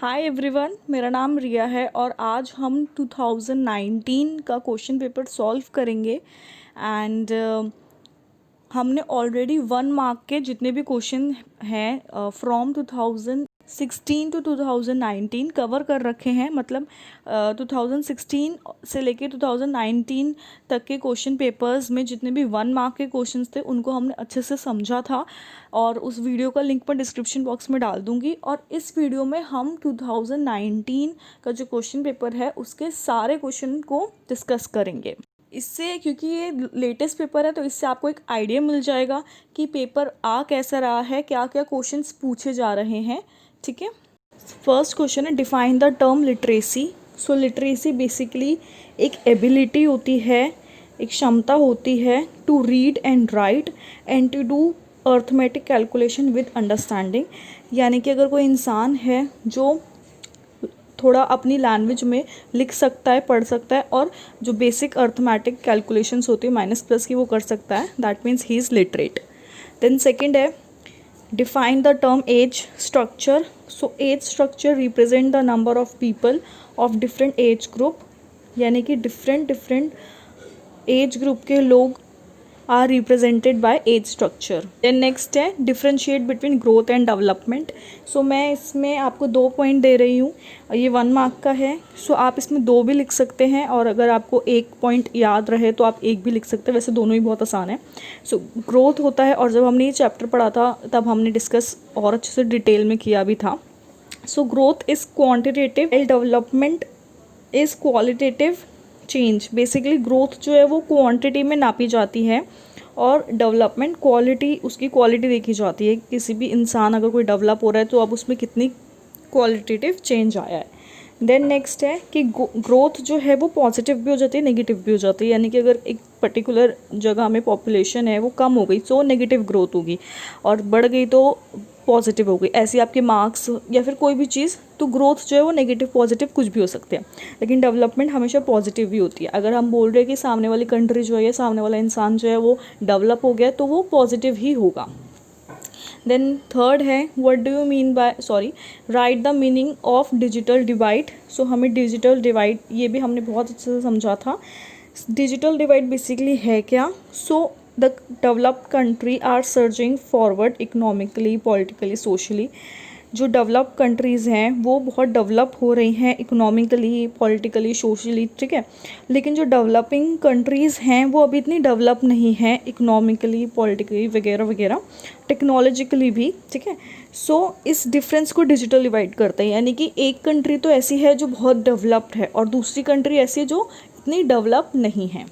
Hi everyone, मेरा नाम रिया है और आज हम 2019 का क्वेश्चन पेपर सॉल्व करेंगे। एंड हमने ऑलरेडी 1 मार्क के जितने भी क्वेश्चन हैं फ्रॉम 2016 टू 2019 कवर कर रखे हैं। मतलब 2016 से लेके 2019 तक के क्वेश्चन पेपर्स में जितने भी 1 मार्क के क्वेश्चंस थे उनको हमने अच्छे से समझा था और उस वीडियो का लिंक पर डिस्क्रिप्शन बॉक्स में डाल दूंगी। और इस वीडियो में हम 2019 का जो क्वेश्चन पेपर है उसके सारे क्वेश्चन को डिस्कस करेंगे। इससे क्योंकि ये लेटेस्ट पेपर है तो इससे आपको एक आइडिया मिल जाएगा कि पेपर आ कैसा रहा है, क्या क्या क्वेश्चंस पूछे जा रहे हैं। ठीक है, फर्स्ट क्वेश्चन है define the term literacy. So literacy basically एक एबिलिटी होती है, एक क्षमता होती है to read and write and to do arithmetic calculation with understanding. यानी कि अगर कोई इंसान है जो थोड़ा अपनी लैंग्वेज में लिख सकता है, पढ़ सकता है और जो बेसिक अर्थमेटिक कैलकुलेशंस होती है माइनस प्लस की वो कर सकता है, that means he is literate. Then second है define the term age structure. So age structure represent the number of people of different age group, यानी कि डिफरेंट एज ग्रुप के लोग are represented by age structure. Then next है differentiate between growth and development. So मैं इसमें आपको 2 point दे रही हूँ, ये 1 मार्क का है। सो आप इसमें 2 भी लिख सकते हैं और अगर आपको 1 पॉइंट याद रहे तो आप 1 भी लिख सकते हैं, वैसे दोनों ही बहुत आसान है। सो ग्रोथ होता है और जब हमने ये चैप्टर पढ़ा था तब हमने डिस्कस और अच्छे से डिटेल में किया भी था। So growth is quantitative, development is qualitative change. Basically growth जो है वो क्वांटिटी में नापी जाती है और डेवलपमेंट क्वालिटी, उसकी क्वालिटी देखी जाती है। किसी भी इंसान अगर कोई डेवलप हो रहा है तो अब उसमें कितनी क्वालिटेटिव चेंज आया है। देन नेक्स्ट है कि ग्रोथ जो है वो पॉजिटिव भी हो जाती है, नेगेटिव भी हो जाती है। यानी कि अगर एक पर्टिकुलर जगह में पॉपुलेशन है वो कम हो गई तो नेगेटिव ग्रोथ होगी और बढ़ गई तो पॉजिटिव हो गई। ऐसे आपके मार्क्स या फिर कोई भी चीज़, तो ग्रोथ जो है वो नेगेटिव पॉजिटिव कुछ भी हो सकते हैं, लेकिन डेवलपमेंट हमेशा पॉजिटिव भी होती है। अगर हम बोल रहे हैं कि सामने वाली कंट्री जो है, सामने वाला इंसान जो है वो डेवलप हो गया तो वो पॉजिटिव ही होगा। देन थर्ड है what do you mean by write the meaning of digital divide. So हमें डिजिटल डिवाइड ये भी हमने बहुत अच्छे से समझा था। डिजिटल डिवाइड बेसिकली है क्या? So the developed country are surging forward economically, politically, socially. जो डेवलप कंट्रीज़ हैं वो बहुत डेवलप हो रही हैं इकोनॉमिकली, पॉलिटिकली, सोशली, ठीक है। लेकिन जो डेवलपिंग कंट्रीज़ हैं वो अभी इतनी डेवलप नहीं हैं इकोनॉमिकली, पॉलिटिकली वगैरह वगैरह, टेक्नोलॉजिकली भी, ठीक है। सो इस डिफरेंस को डिजिटल डिवाइड करते हैं। यानी कि एक कंट्री तो ऐसी है जो बहुत डेवलप्ड है और दूसरी कंट्री ऐसी है जो इतनी डेवलप नहीं है।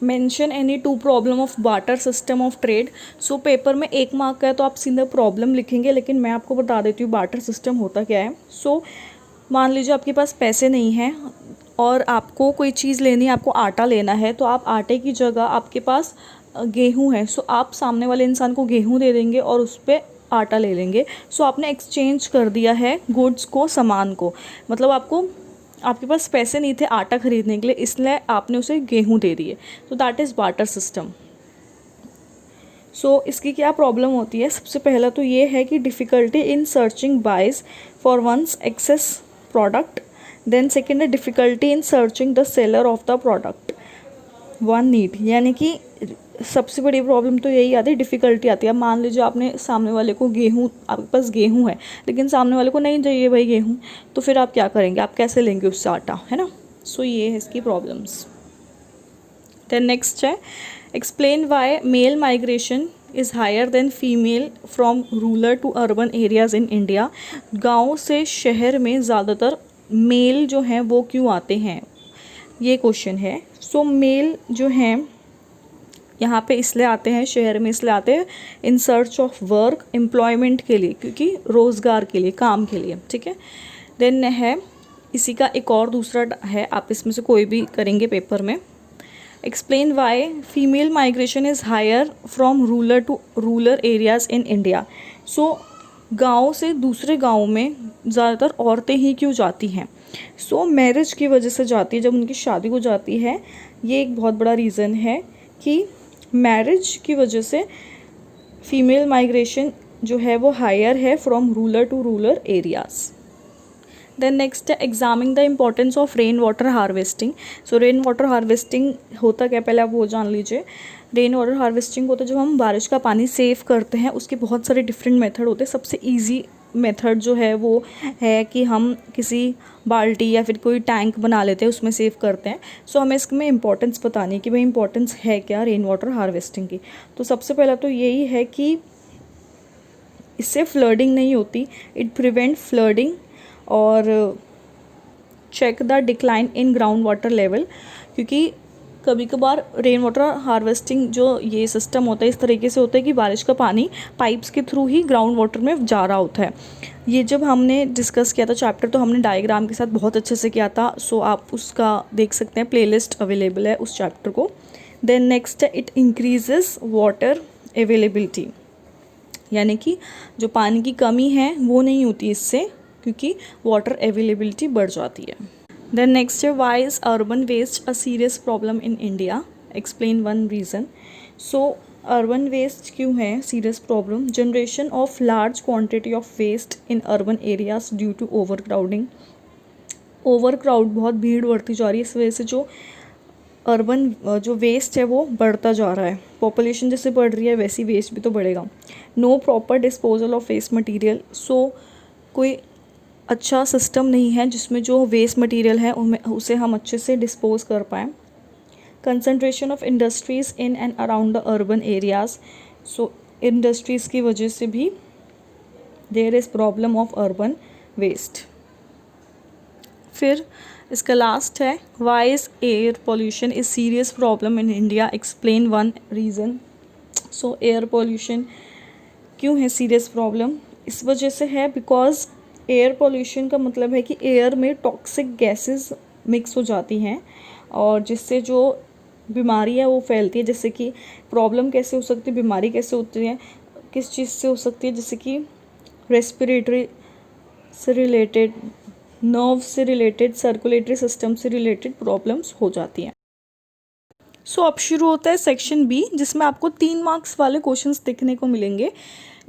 Mention any 2 problem of barter system of trade. So paper में 1 मार्क का है तो आप सीधा प्रॉब्लम लिखेंगे, लेकिन मैं आपको बता देती हूँ बार्टर सिस्टम होता क्या है। सो मान लीजिए आपके पास पैसे नहीं हैं और आपको कोई चीज़ लेनी है, आपको आटा लेना है, तो आप आटे की जगह आपके पास गेहूँ है, सो आप सामने वाले इंसान को गेहूँ दे देंगे और उस पर आटा ले लेंगे। सो आपने एक्सचेंज कर दिया है गुड्स को, सामान को। मतलब आपके पास पैसे नहीं थे आटा खरीदने के लिए, इसलिए आपने उसे गेहूं दे दिए, तो दैट इज़ बार्टर सिस्टम। सो इसकी क्या प्रॉब्लम होती है? सबसे पहला तो ये है कि difficulty in searching buyers for one's excess product. Then second है difficulty in searching the seller of the product one need. यानी कि सबसे बड़ी प्रॉब्लम तो यही आती है, डिफ़िकल्टी आती है। अब मान लीजिए आपने सामने वाले को गेहूँ, आपके पास गेहूँ है लेकिन सामने वाले को नहीं चाहिए भाई गेहूँ, तो फिर आप क्या करेंगे? आप कैसे लेंगे उससे आटा, है ना। सो ये है इसकी प्रॉब्लम्स। देन नेक्स्ट है explain why male migration is higher than female from rural to urban areas in India. गाँव से शहर में ज़्यादातर मेल जो हैं वो क्यों आते हैं, ये क्वेश्चन है। सो मेल जो हैं यहाँ पे इसलिए आते हैं, शहर में इसलिए आते हैं in search of work, employment के लिए, क्योंकि रोज़गार के लिए, काम के लिए, ठीक है। देन है इसी का एक और दूसरा है, आप इसमें से कोई भी करेंगे पेपर में। Explain why female migration is higher from rural to rural areas in India. So गाँव से दूसरे गाँव में ज़्यादातर औरतें ही क्यों जाती हैं? सो मैरिज की वजह से जाती है, जब उनकी शादी हो जाती है, ये एक बहुत बड़ा रीज़न है कि मैरिज की वजह से फीमेल माइग्रेशन जो है वो हायर है from rural to rural areas. Then next है examine the importance of rain water harvesting. So rain water harvesting होता क्या, पहले आप वो जान लीजिए। रेन वाटर हार्वेस्टिंग होता है जब हम बारिश का पानी सेव करते हैं। उसके बहुत सारे डिफरेंट मेथड होते हैं। सबसे ईजी मेथड जो है वो है कि हम किसी बाल्टी या फिर कोई टैंक बना लेते हैं, उसमें सेव करते हैं। सो हमें इसमें इंपॉर्टेंस बतानी है कि भाई इंपॉर्टेंस है क्या रेन वाटर हार्वेस्टिंग की। तो सबसे पहला तो यही है कि इससे फ्लडिंग नहीं होती, इट प्रिवेंट फ्लडिंग और check the decline in ground water level. क्योंकि कभी कभार रेन वाटर हार्वेस्टिंग जो ये सिस्टम होता है इस तरीके से होता है कि बारिश का पानी पाइप्स के थ्रू ही ग्राउंड वाटर में जा रहा होता है। ये जब हमने डिस्कस किया था चैप्टर तो हमने डायग्राम के साथ बहुत अच्छे से किया था। सो आप उसका देख सकते हैं, प्लेलिस्ट अवेलेबल है उस चैप्टर को। देन नेक्स्ट है इट इंक्रीजेस वाटर अवेलेबिलिटी, यानी कि जो पानी की कमी है वो नहीं होती इससे, क्योंकि वाटर अवेलेबिलिटी बढ़ जाती है। देन नेक्स्ट है why is urban waste a serious problem in India, explain one reason. So urban waste क्यों है serious problem? Generation of large quantity of waste in urban areas due to over crowding. Over crowd, बहुत भीड़ बढ़ती जा रही है, इस वजह से जो अर्बन जो वेस्ट है वो बढ़ता जा रहा है। पॉपुलेशन जैसे बढ़ रही है वैसी वेस्ट भी तो बढ़ेगा। No proper disposal of waste material. So कोई अच्छा सिस्टम नहीं है जिसमें जो वेस्ट मटेरियल है उनमें उसे हम अच्छे से डिस्पोज कर पाएँ। Concentration of industries in and around the urban areas. So industries की वजह से भी there is problem of urban waste. फिर इसका लास्ट है why is air pollution is serious problem in India, explain one reason. So air pollution क्यों है serious problem? इस वजह से है बिकॉज एयर पोल्यूशन का मतलब है कि एयर में टॉक्सिक गैसेस मिक्स हो जाती हैं और जिससे जो बीमारी है वो फैलती है। जैसे कि प्रॉब्लम कैसे हो सकती है, बीमारी कैसे होती है, किस चीज़ से हो सकती है? जैसे कि रेस्पिरेटरी से रिलेटेड, नर्व से रिलेटेड, सर्कुलेटरी सिस्टम से रिलेटेड प्रॉब्लम्स हो जाती हैं। सो अब शुरू होता है सेक्शन बी, जिसमें आपको 3 मार्क्स वाले क्वेश्चंस देखने को मिलेंगे।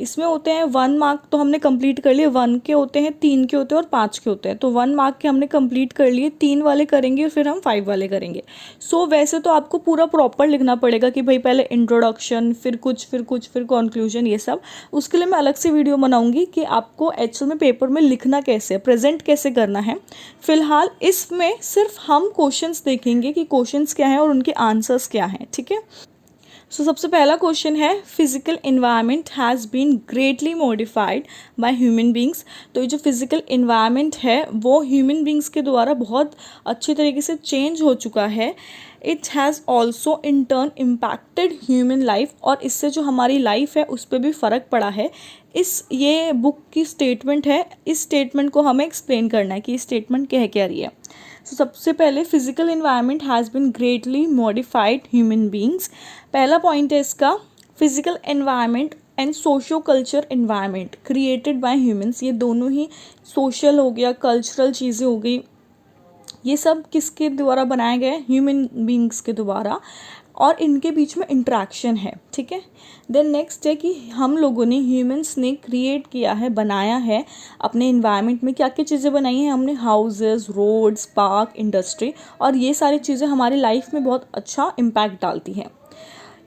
इसमें होते हैं 1 मार्क तो हमने कंप्लीट कर लिए, 1 के होते हैं, 3 के होते हैं और 5 के होते हैं। तो 1 मार्क के हमने कंप्लीट कर लिए, 3 वाले करेंगे फिर हम 5 वाले करेंगे। सो वैसे तो आपको पूरा प्रॉपर लिखना पड़ेगा कि भाई पहले इंट्रोडक्शन, फिर कंक्लूजन, ये सब। उसके लिए मैं अलग से वीडियो बनाऊंगी कि आपको एक्चुअल में पेपर में लिखना कैसे है, प्रेजेंट कैसे करना है। फिलहाल इसमें सिर्फ हम क्वेश्चंस देखेंगे कि क्वेश्चंस क्या हैं और उनके आंसर्स क्या हैं, ठीक है। सो सबसे पहला क्वेश्चन है physical environment has been greatly modified by human beings. तो ये जो फिजिकल इन्वायरमेंट है वो ह्यूमन बींग्स के द्वारा बहुत अच्छी तरीके से चेंज हो चुका है। It has also in turn impacted human life, और इससे जो हमारी लाइफ है उस पर भी फ़र्क पड़ा है। ये बुक की स्टेटमेंट है, इस स्टेटमेंट को हमें एक्सप्लेन करना है कि स्टेटमेंट कह रही है। सो सबसे पहले physical environment has been greatly modified human beings. पहला पॉइंट है इसका, physical environment and socio culture environment created by humans. ये दोनों ही, सोशल हो गया, कल्चरल चीज़ें हो गई, ये सब किसके द्वारा बनाए गए? ह्यूमन बींग्स के द्वारा, और इनके बीच में इंट्रैक्शन है, ठीक है। देन नेक्स्ट है कि हम लोगों ने, ह्यूमंस ने क्रिएट किया है, बनाया है अपने इन्वायरमेंट में क्या क्या चीज़ें बनाई हैं हमने? हाउसेस, रोड्स, पार्क, इंडस्ट्री, और ये सारी चीज़ें हमारी लाइफ में बहुत अच्छा इम्पैक्ट डालती हैं।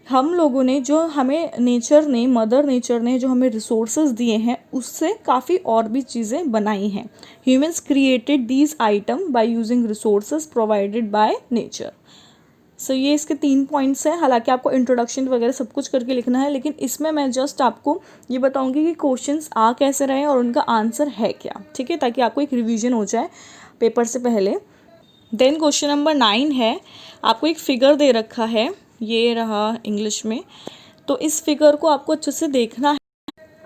हम लोगों ने, जो हमें नेचर ने, मदर नेचर ने जो हमें रिसोर्सेज दिए हैं उससे काफ़ी और भी चीज़ें बनाई हैं। Humans created these item by using resources provided by nature. So ये इसके 3 पॉइंट्स हैं। हालांकि आपको इंट्रोडक्शन वगैरह सब कुछ करके लिखना है, लेकिन इसमें मैं जस्ट आपको ये बताऊंगी कि क्वेश्चंस आ कैसे रहे हैं और उनका आंसर है क्या, ठीक है, ताकि आपको एक रिवीजन हो जाए पेपर से पहले। देन क्वेश्चन नंबर 9 है, आपको एक फिगर दे रखा है, ये रहा इंग्लिश में। तो इस फिगर को आपको अच्छे से देखना है,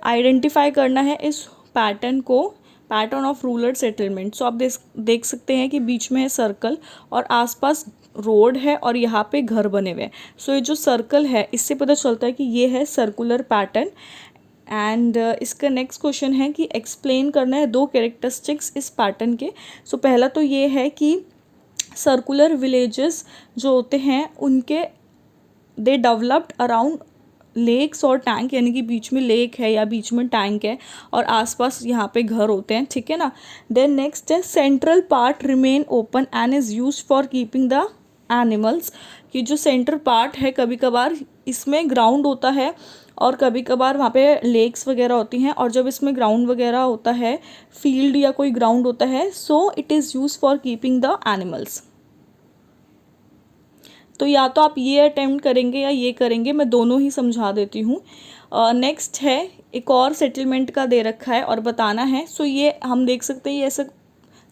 आइडेंटिफाई करना है इस पैटर्न को, पैटर्न ऑफ रूरल सेटलमेंट। सो आप देख सकते हैं कि बीच में है सर्कल और आसपास रोड है और यहाँ पे घर बने हुए हैं। सो ये जो सर्कल है इससे पता चलता है कि ये है सर्कुलर पैटर्न। एंड इसका नेक्स्ट क्वेश्चन है कि एक्सप्लेन करना है 2 कैरेक्टरिस्टिक्स इस पैटर्न के। सो पहला तो ये है कि सर्कुलर विलेजेस जो होते हैं उनके दे डेवलप्ड अराउंड लेक्स और टैंक, यानी कि बीच में लेक है या बीच में टैंक है और आसपास यहाँ पे घर होते हैं, ठीक है ना। देन नेक्स्ट है central part remain open and is use for keeping the animals, कि जो सेंट्रल पार्ट है कभी कभार इसमें ग्राउंड होता है और कभी कभार वहाँ पे लेक्स वगैरह होती हैं, और जब इसमें ग्राउंड वगैरह होता है, फील्ड या कोई ग्राउंड होता है, so it is use for keeping the animals. तो या तो आप ये अटेम्प्ट करेंगे या ये करेंगे, मैं दोनों ही समझा देती हूँ। नेक्स्ट है एक और सेटलमेंट का दे रखा है और बताना है। सो ये हम देख सकते हैं ये ऐसा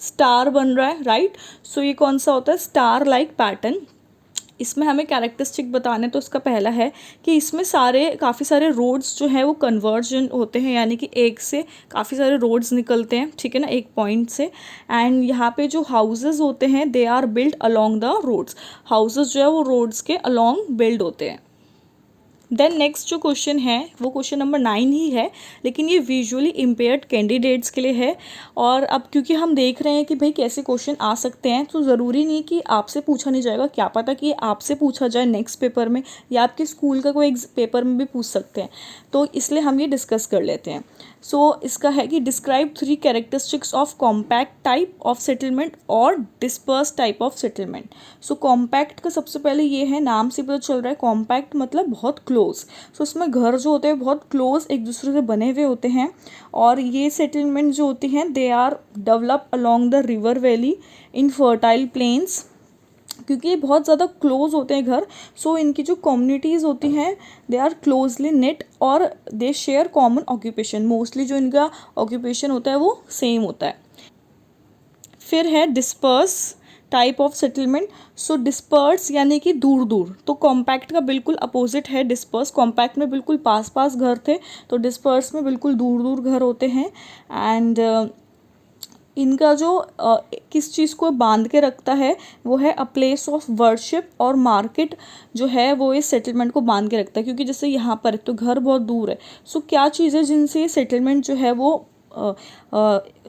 स्टार बन रहा है, राइट। सो ये कौन सा होता है, स्टार लाइक पैटर्न। इसमें हमें कैरेक्टरिस्टिक बताने, तो इसका पहला है कि इसमें काफ़ी सारे रोड्स जो है वो कन्वर्जन होते हैं, यानी कि एक से काफ़ी सारे रोड्स निकलते हैं, ठीक है ना, एक पॉइंट से। एंड यहाँ पे जो हाउसेस होते हैं they are build along the roads, houses जो है वो रोड्स के अलोंग बिल्ड होते हैं। देन नेक्स्ट जो क्वेश्चन है वो क्वेश्चन नंबर 9 ही है, लेकिन ये विजुअली इम्पेयर्ड कैंडिडेट्स के लिए है। और अब क्योंकि हम देख रहे हैं कि भाई कैसे क्वेश्चन आ सकते हैं, तो ज़रूरी नहीं कि आपसे पूछा नहीं जाएगा, क्या पता कि आपसे पूछा जाए नेक्स्ट पेपर में या आपके स्कूल का कोई पेपर में भी पूछ सकते हैं, तो इसलिए हम ये डिस्कस कर लेते हैं। सो इसका है कि describe 3 characteristics of compact type of settlement और disperse type of settlement. So compact का सबसे पहले ये है, नाम से पता चल रहा है कॉम्पैक्ट मतलब बहुत क्लोज। सो इसमें घर जो होते हैं बहुत क्लोज एक दूसरे से बने हुए होते हैं, और ये सेटलमेंट जो होती हैं they are develop along the river valley in fertile plains, क्योंकि ये बहुत ज़्यादा क्लोज होते हैं घर। सो इनकी जो कम्युनिटीज़ होती हैं दे आर क्लोजली नेट और दे शेयर कॉमन ऑक्यूपेशन, मोस्टली जो इनका ऑक्यूपेशन होता है वो सेम होता है। फिर है disperse type of settlement. So disperse यानी कि दूर दूर, तो कॉम्पैक्ट का बिल्कुल अपोजिट है डिस्पर्स। कॉम्पैक्ट में बिल्कुल पास पास घर थे, तो डिस्पर्स में बिल्कुल दूर दूर घर होते हैं। एंड इनका जो किस चीज़ को बांध के रखता है वो है अ प्लेस ऑफ वर्शिप और मार्केट, जो है वो इस सेटलमेंट को बांध के रखता है। क्योंकि जैसे यहाँ पर तो घर बहुत दूर है, सो क्या चीज़ें जिनसे ये सेटलमेंट जो है वो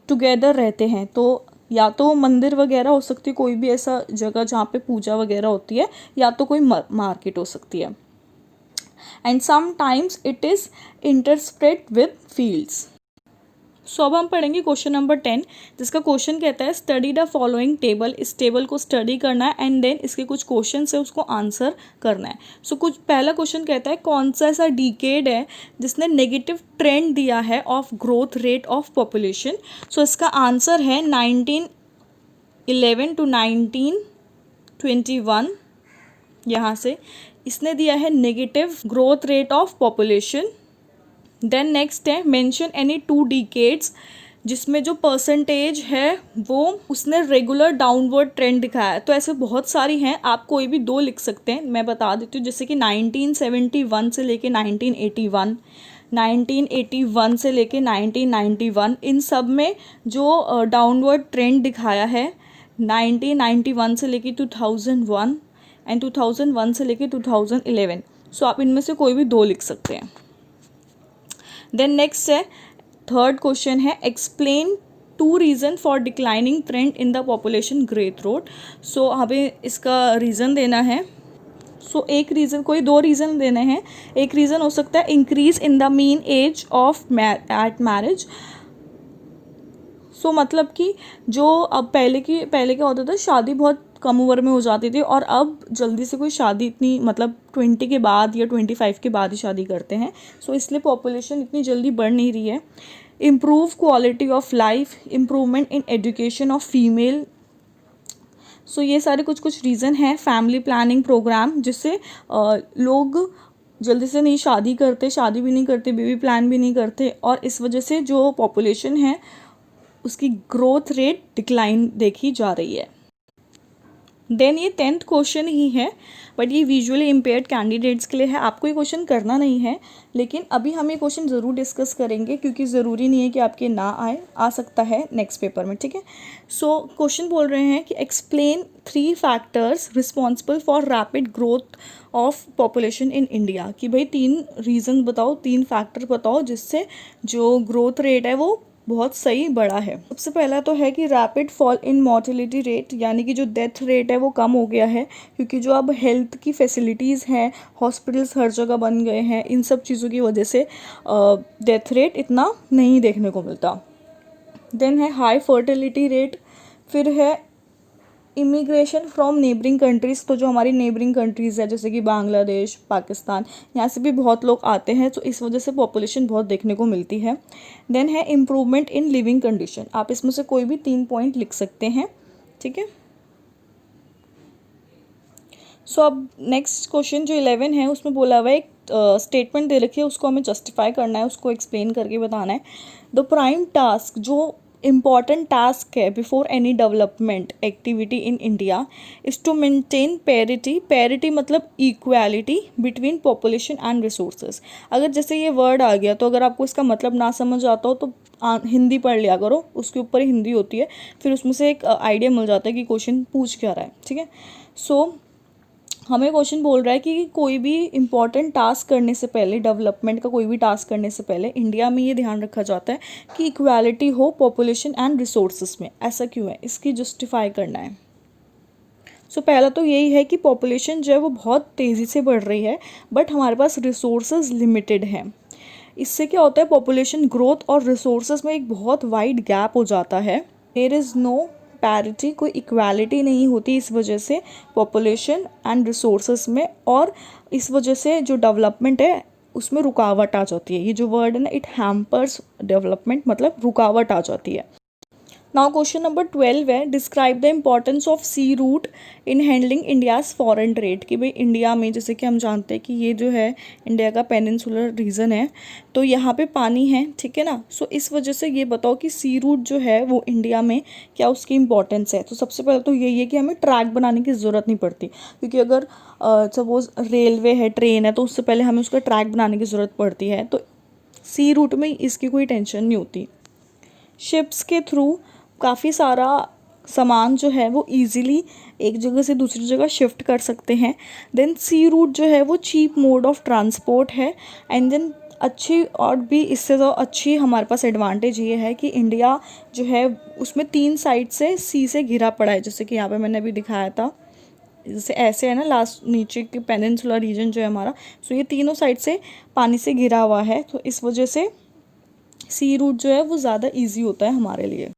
टुगेदर रहते हैं, तो या तो मंदिर वगैरह हो सकती है, कोई भी ऐसा जगह जहाँ पे पूजा वगैरह होती है, या तो कोई मार्केट हो सकती है। And sometimes it is interspersed with fields. So अब हम पढ़ेंगे क्वेश्चन नंबर 10, जिसका क्वेश्चन कहता है स्टडी द फॉलोइंग टेबल। इस टेबल को स्टडी करना है एंड देन इसके कुछ क्वेश्चन है उसको आंसर करना है। सो कुछ पहला क्वेश्चन कहता है कौन सा ऐसा डिकेड है जिसने नेगेटिव ट्रेंड दिया है of growth rate of population. So इसका आंसर है 1911 टू 1921, यहाँ से इसने दिया है negative growth rate of population. Then next है मेंशन एनी 2 डिकेड्स जिसमें जो परसेंटेज है वो उसने रेगुलर डाउनवर्ड ट्रेंड दिखाया है। तो ऐसे बहुत सारी हैं, आप कोई भी 2 लिख सकते हैं, मैं बता देती हूँ। जैसे कि 1971 से लेके 1981, 1981 से लेके 1991, इन सब में जो डाउनवर्ड ट्रेंड दिखाया है 1991 से लेके 2001 एंड 2001 से लेके 2011। सो आप इनमें से कोई भी 2 लिख सकते हैं। देन नेक्स्ट है थर्ड क्वेश्चन है explain 2 reason for declining trend in the population growth rate. So हमें इसका रीज़न देना है। सो एक रीज़न, कोई 2 रीज़न देने हैं। एक रीज़न हो सकता है increase in the mean age of at marriage. So मतलब कि जो अब पहले क्या होता था, शादी बहुत कम उम्र में हो जाती थी, और अब जल्दी से कोई शादी इतनी मतलब 20 के बाद या 25 के बाद ही शादी करते हैं। सो इसलिए पॉपुलेशन इतनी जल्दी बढ़ नहीं रही है। Improve quality of life, improvement in education of female. So ये सारे कुछ रीज़न हैं। फैमिली प्लानिंग प्रोग्राम, जिससे लोग जल्दी से नहीं शादी करते, शादी भी नहीं करते, बेबी प्लान भी नहीं करते, और इस वजह से जो पॉपुलेशन है उसकी ग्रोथ रेट डिक्लाइन देखी जा रही है। देन ये 10th क्वेश्चन ही है, बट ये विजुअली इम्पेयर्ड कैंडिडेट्स के लिए है। आपको ये क्वेश्चन करना नहीं है, लेकिन अभी हम ये क्वेश्चन ज़रूर डिस्कस करेंगे, क्योंकि ज़रूरी नहीं है कि आपके ना आए, आ सकता है नेक्स्ट पेपर में, ठीक है। सो क्वेश्चन बोल रहे हैं कि explain 3 factors responsible for rapid growth of population in India. कि भाई 3 रीज़न बताओ, 3 फैक्टर बताओ जिससे जो ग्रोथ रेट है वो बहुत सही बढ़ा है। सबसे पहला तो है कि rapid fall in mortality rate, यानी कि जो डेथ रेट है वो कम हो गया है, क्योंकि जो अब हेल्थ की फैसिलिटीज़ हैं, हॉस्पिटल्स हर जगह बन गए हैं, इन सब चीज़ों की वजह से डेथ रेट इतना नहीं देखने को मिलता। देन है हाई फर्टिलिटी रेट, फिर है इमिग्रेशन फ्रॉम नेबरिंग कंट्रीज़, तो जो हमारी नेबरिंग कंट्रीज़ है जैसे कि बांग्लादेश, पाकिस्तान, यहाँ से भी बहुत लोग आते हैं, तो इस वजह से पॉपुलेशन बहुत देखने को मिलती है। देन है इम्प्रूवमेंट इन लिविंग कंडीशन, आप इसमें से कोई भी 3 पॉइंट लिख सकते हैं, ठीक है। सो अब नेक्स्ट क्वेश्चन जो 11 है उसमें बोला हुआ है एक स्टेटमेंट दे रखी है, उसको हमें जस्टिफाई करना है, उसको एक्सप्लेन करके बताना है। द प्राइम टास्क, जो इम्पॉर्टेंट टास्क है before any development activity in India, is to maintain parity. Parity मतलब equality between population and resources. अगर जैसे ये वर्ड आ गया तो अगर आपको इसका मतलब ना समझ आता हो तो हिंदी पढ़ लिया करो, उसके ऊपर ही हिंदी होती है, फिर उसमें से एक आइडिया मिल जाता है कि क्वेश्चन पूछ क्या रहा है, ठीक है। सो हमें क्वेश्चन बोल रहा है कि कोई भी इम्पॉर्टेंट टास्क करने से पहले, डेवलपमेंट का कोई भी टास्क करने से पहले इंडिया में ये ध्यान रखा जाता है कि इक्वालिटी हो पॉपुलेशन एंड रिसोर्सेज में। ऐसा क्यों है, इसकी जस्टिफाई करना है। सो पहला तो यही है कि पॉपुलेशन जो है वो बहुत तेज़ी से बढ़ रही है, बट हमारे पास रिसोर्सेज लिमिटेड हैं। इससे क्या होता है, पॉपुलेशन ग्रोथ और रिसोर्सेज में एक बहुत वाइड गैप हो जाता है। देयर इज़ नो पैरिटी, कोई इक्वालिटी नहीं होती इस वजह से पॉपुलेशन एंड रिसोर्सेज में, और इस वजह से जो डेवलपमेंट है उसमें रुकावट आ जाती है। ये जो वर्ड है ना, इट हैम्पर्स डेवलपमेंट, मतलब रुकावट आ जाती है। नाउ क्वेश्चन नंबर 12 है, describe the importance of sea route in handling India's foreign trade. कि भाई इंडिया में, जैसे कि हम जानते हैं कि ये जो है इंडिया का पेनिनसुलर रीजन है, तो यहाँ पे पानी है, ठीक है ना। सो इस वजह से ये बताओ कि सी रूट जो है वो इंडिया में क्या उसकी इंपॉर्टेंस है। तो सबसे पहले तो यही है कि हमें ट्रैक बनाने की ज़रूरत नहीं पड़ती, क्योंकि अगर सपोज रेलवे है, ट्रेन है, तो उससे पहले हमें उसका ट्रैक बनाने की ज़रूरत पड़ती है, तो सी रूट में इसकी कोई टेंशन नहीं होती। शिप्स के थ्रू काफ़ी सारा सामान जो है वो इजीली एक जगह से दूसरी जगह शिफ्ट कर सकते हैं। देन सी रूट जो है वो चीप मोड ऑफ ट्रांसपोर्ट है। एंड देन अच्छी, और भी इससे तो अच्छी हमारे पास एडवांटेज ये है कि इंडिया जो है उसमें 3 साइड से सी से घिरा पड़ा है, जैसे कि यहाँ पे मैंने अभी दिखाया था, जैसे ऐसे है ना, लास्ट नीचे के पेनिनसुलर रीजन जो है हमारा, सो ये तीनों साइड से पानी से घिरा हुआ है, तो इस वजह से सी रूट जो है वो ज़्यादा ईजी होता है हमारे लिए।